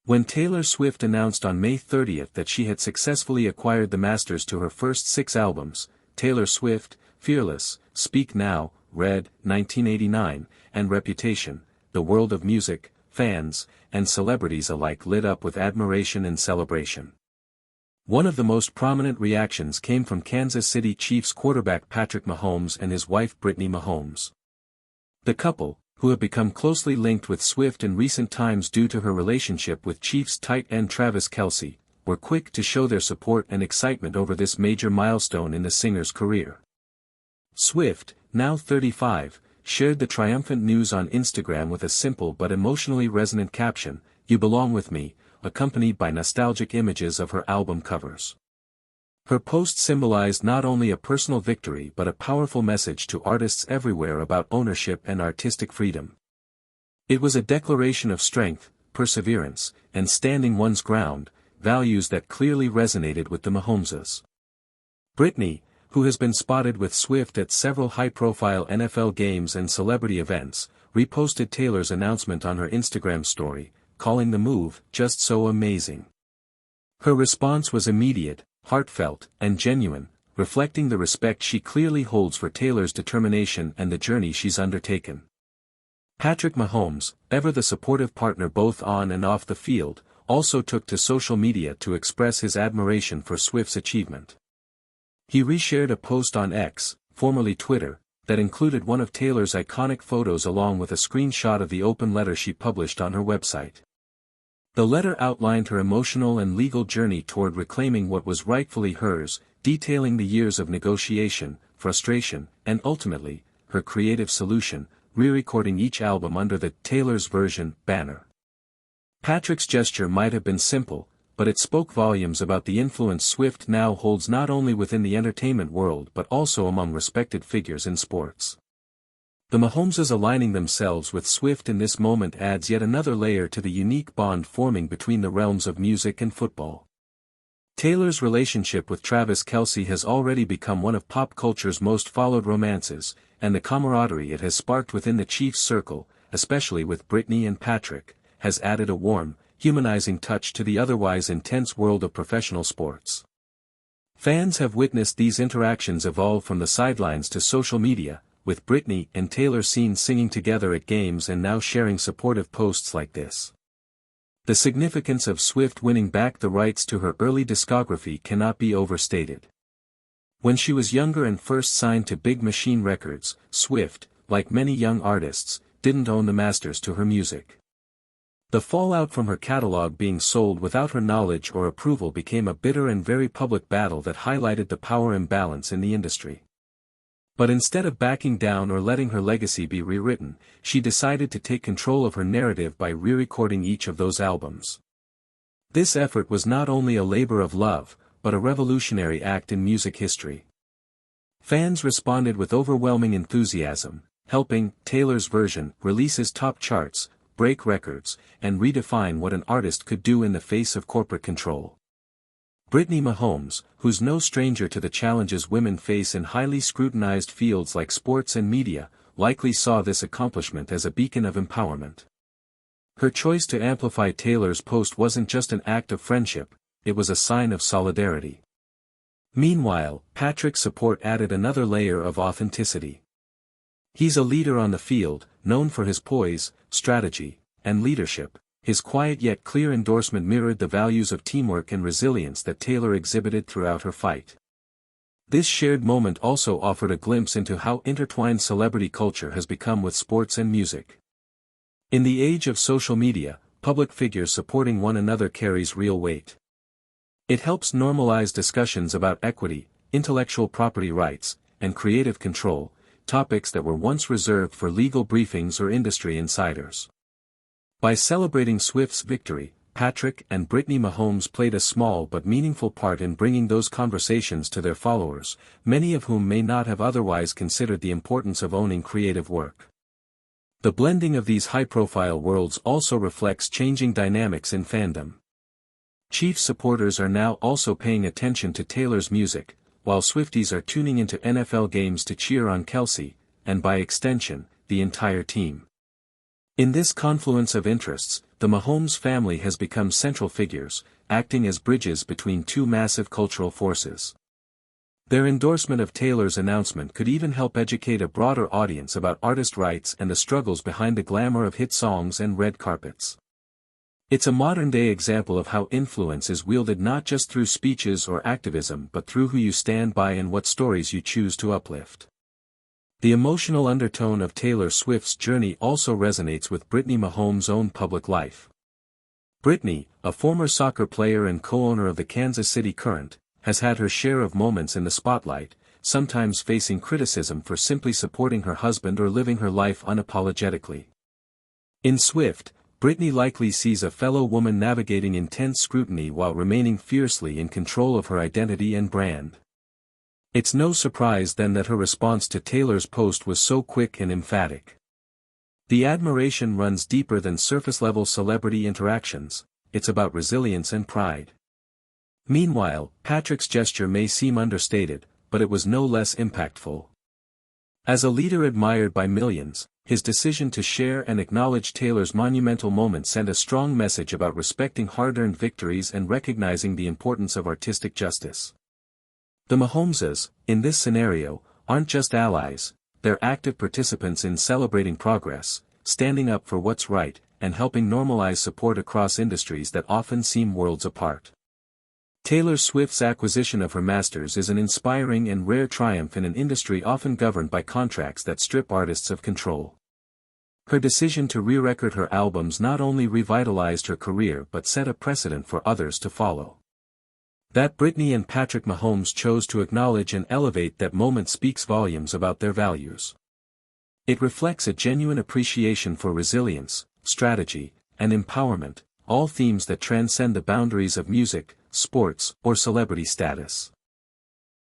When Taylor Swift announced on May 30 that she had successfully acquired the masters to her first 6 albums, Taylor Swift, Fearless, Speak Now, Red, 1989, and Reputation, the world of music, fans, and celebrities alike lit up with admiration and celebration. One of the most prominent reactions came from Kansas City Chiefs quarterback Patrick Mahomes and his wife Brittany Mahomes. The couple, who have become closely linked with Swift in recent times due to her relationship with Chiefs tight end Travis Kelce, were quick to show their support and excitement over this major milestone in the singer's career. Swift, now 35, shared the triumphant news on Instagram with a simple but emotionally resonant caption, "You belong with me," accompanied by nostalgic images of her album covers. Her post symbolized not only a personal victory but a powerful message to artists everywhere about ownership and artistic freedom. It was a declaration of strength, perseverance, and standing one's ground, values that clearly resonated with the Mahomeses. Brittany, who has been spotted with Swift at several high-profile NFL games and celebrity events, reposted Taylor's announcement on her Instagram story, calling the move "just so amazing." Her response was immediate, heartfelt, and genuine, reflecting the respect she clearly holds for Taylor's determination and the journey she's undertaken. Patrick Mahomes, ever the supportive partner both on and off the field, also took to social media to express his admiration for Swift's achievement. He reshared a post on X, formerly Twitter, that included one of Taylor's iconic photos along with a screenshot of the open letter she published on her website. The letter outlined her emotional and legal journey toward reclaiming what was rightfully hers, detailing the years of negotiation, frustration, and ultimately, her creative solution, re-recording each album under the "Taylor's Version" banner. Patrick's gesture might have been simple, but it spoke volumes about the influence Swift now holds not only within the entertainment world but also among respected figures in sports. The Mahomeses aligning themselves with Swift in this moment adds yet another layer to the unique bond forming between the realms of music and football. Taylor's relationship with Travis Kelce has already become one of pop culture's most followed romances, and the camaraderie it has sparked within the Chiefs circle, especially with Brittany and Patrick, has added a warm, humanizing touch to the otherwise intense world of professional sports. Fans have witnessed these interactions evolve from the sidelines to social media, with Brittany and Taylor seen singing together at games and now sharing supportive posts like this. The significance of Swift winning back the rights to her early discography cannot be overstated. When she was younger and first signed to Big Machine Records, Swift, like many young artists, didn't own the masters to her music. The fallout from her catalog being sold without her knowledge or approval became a bitter and very public battle that highlighted the power imbalance in the industry. But instead of backing down or letting her legacy be rewritten, she decided to take control of her narrative by re-recording each of those albums. This effort was not only a labor of love, but a revolutionary act in music history. Fans responded with overwhelming enthusiasm, helping Taylor's Version release his top charts, break records, and redefine what an artist could do in the face of corporate control. Brittany Mahomes, who's no stranger to the challenges women face in highly scrutinized fields like sports and media, likely saw this accomplishment as a beacon of empowerment. Her choice to amplify Taylor's post wasn't just an act of friendship, it was a sign of solidarity. Meanwhile, Patrick's support added another layer of authenticity. He's a leader on the field, known for his poise, strategy, and leadership. His quiet yet clear endorsement mirrored the values of teamwork and resilience that Taylor exhibited throughout her fight. This shared moment also offered a glimpse into how intertwined celebrity culture has become with sports and music. In the age of social media, public figures supporting one another carries real weight. It helps normalize discussions about equity, intellectual property rights, and creative control, topics that were once reserved for legal briefings or industry insiders. By celebrating Swift's victory, Patrick and Brittany Mahomes played a small but meaningful part in bringing those conversations to their followers, many of whom may not have otherwise considered the importance of owning creative work. The blending of these high-profile worlds also reflects changing dynamics in fandom. Chiefs supporters are now also paying attention to Taylor's music, while Swifties are tuning into NFL games to cheer on Kelce, and by extension, the entire team. In this confluence of interests, the Mahomes family has become central figures, acting as bridges between two massive cultural forces. Their endorsement of Taylor's announcement could even help educate a broader audience about artist rights and the struggles behind the glamour of hit songs and red carpets. It's a modern-day example of how influence is wielded not just through speeches or activism but through who you stand by and what stories you choose to uplift. The emotional undertone of Taylor Swift's journey also resonates with Brittany Mahomes' own public life. Brittany, a former soccer player and co-owner of the Kansas City Current, has had her share of moments in the spotlight, sometimes facing criticism for simply supporting her husband or living her life unapologetically. In Swift, Brittany likely sees a fellow woman navigating intense scrutiny while remaining fiercely in control of her identity and brand. It's no surprise then that her response to Taylor's post was so quick and emphatic. The admiration runs deeper than surface-level celebrity interactions, it's about resilience and pride. Meanwhile, Patrick's gesture may seem understated, but it was no less impactful. As a leader admired by millions, his decision to share and acknowledge Taylor's monumental moment sent a strong message about respecting hard-earned victories and recognizing the importance of artistic justice. The Mahomeses, in this scenario, aren't just allies, they're active participants in celebrating progress, standing up for what's right, and helping normalize support across industries that often seem worlds apart. Taylor Swift's acquisition of her masters is an inspiring and rare triumph in an industry often governed by contracts that strip artists of control. Her decision to re-record her albums not only revitalized her career but set a precedent for others to follow. That Brittany and Patrick Mahomes chose to acknowledge and elevate that moment speaks volumes about their values. It reflects a genuine appreciation for resilience, strategy, and empowerment, all themes that transcend the boundaries of music, sports, or celebrity status.